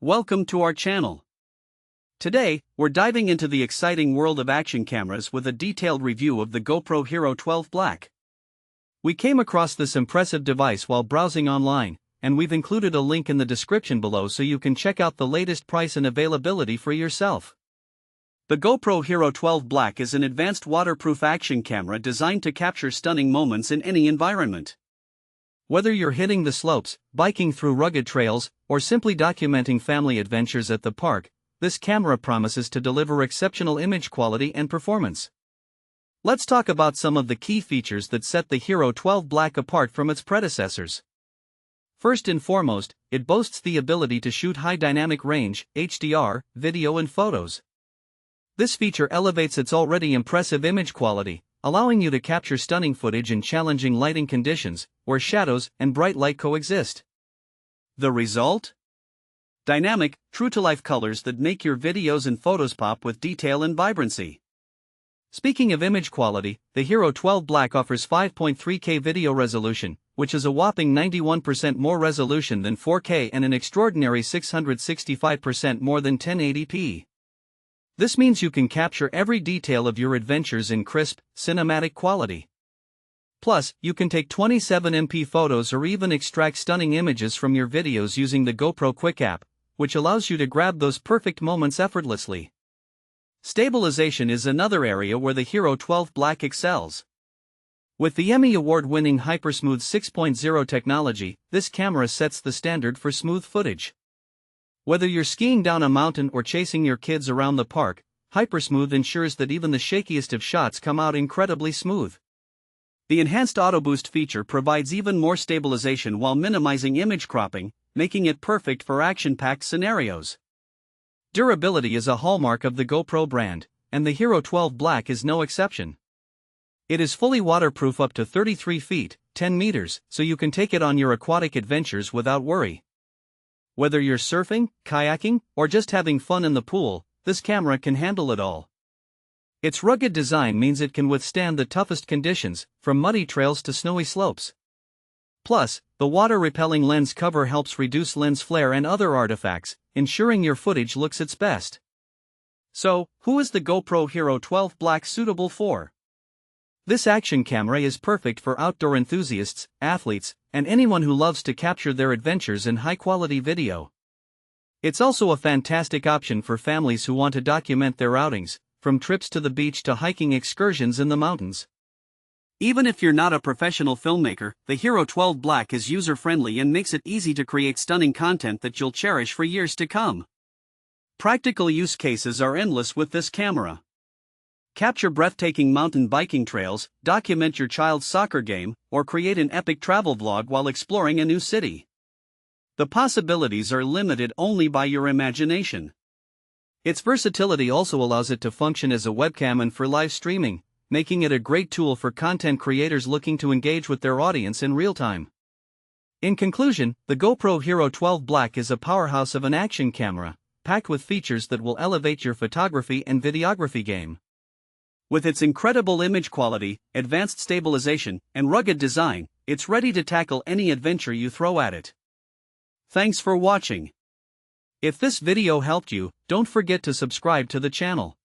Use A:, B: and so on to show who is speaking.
A: Welcome to our channel. Today, we're diving into the exciting world of action cameras with a detailed review of the GoPro HERO12 Black. We came across this impressive device while browsing online, and we've included a link in the description below so you can check out the latest price and availability for yourself. The GoPro HERO12 Black is an advanced waterproof action camera designed to capture stunning moments in any environment. Whether you're hitting the slopes, biking through rugged trails, or simply documenting family adventures at the park, this camera promises to deliver exceptional image quality and performance. Let's talk about some of the key features that set the HERO12 Black apart from its predecessors. First and foremost, it boasts the ability to shoot high dynamic range, HDR, video and photos. This feature elevates its already impressive image quality, allowing you to capture stunning footage in challenging lighting conditions, where shadows and bright light coexist. The result? Dynamic, true-to-life colors that make your videos and photos pop with detail and vibrancy. Speaking of image quality, the HERO12 Black offers 5.3K video resolution, which is a whopping 91% more resolution than 4K and an extraordinary 665% more than 1080p. This means you can capture every detail of your adventures in crisp, cinematic quality. Plus, you can take 27MP photos or even extract stunning images from your videos using the GoPro Quick app, which allows you to grab those perfect moments effortlessly. Stabilization is another area where the HERO12 Black excels. With the Emmy Award-winning Hypersmooth 6.0 technology, this camera sets the standard for smooth footage. Whether you're skiing down a mountain or chasing your kids around the park, Hypersmooth ensures that even the shakiest of shots come out incredibly smooth. The enhanced auto boost feature provides even more stabilization while minimizing image cropping, making it perfect for action-packed scenarios. Durability is a hallmark of the GoPro brand, and the HERO12 Black is no exception. It is fully waterproof up to 33 feet, 10 meters, so you can take it on your aquatic adventures without worry. Whether you're surfing, kayaking, or just having fun in the pool, this camera can handle it all. Its rugged design means it can withstand the toughest conditions, from muddy trails to snowy slopes. Plus, the water-repelling lens cover helps reduce lens flare and other artifacts, ensuring your footage looks its best. So, who is the GoPro HERO12 Black suitable for? This action camera is perfect for outdoor enthusiasts, athletes, and anyone who loves to capture their adventures in high-quality video. It's also a fantastic option for families who want to document their outings, from trips to the beach to hiking excursions in the mountains. Even if you're not a professional filmmaker, the HERO12 Black is user-friendly and makes it easy to create stunning content that you'll cherish for years to come. Practical use cases are endless with this camera. Capture breathtaking mountain biking trails, document your child's soccer game, or create an epic travel vlog while exploring a new city. The possibilities are limited only by your imagination. Its versatility also allows it to function as a webcam and for live streaming, making it a great tool for content creators looking to engage with their audience in real time. In conclusion, the GoPro HERO12 Black is a powerhouse of an action camera, packed with features that will elevate your photography and videography game. With its incredible image quality, advanced stabilization, and rugged design, it's ready to tackle any adventure you throw at it. Thanks for watching. If this video helped you, don't forget to subscribe to the channel.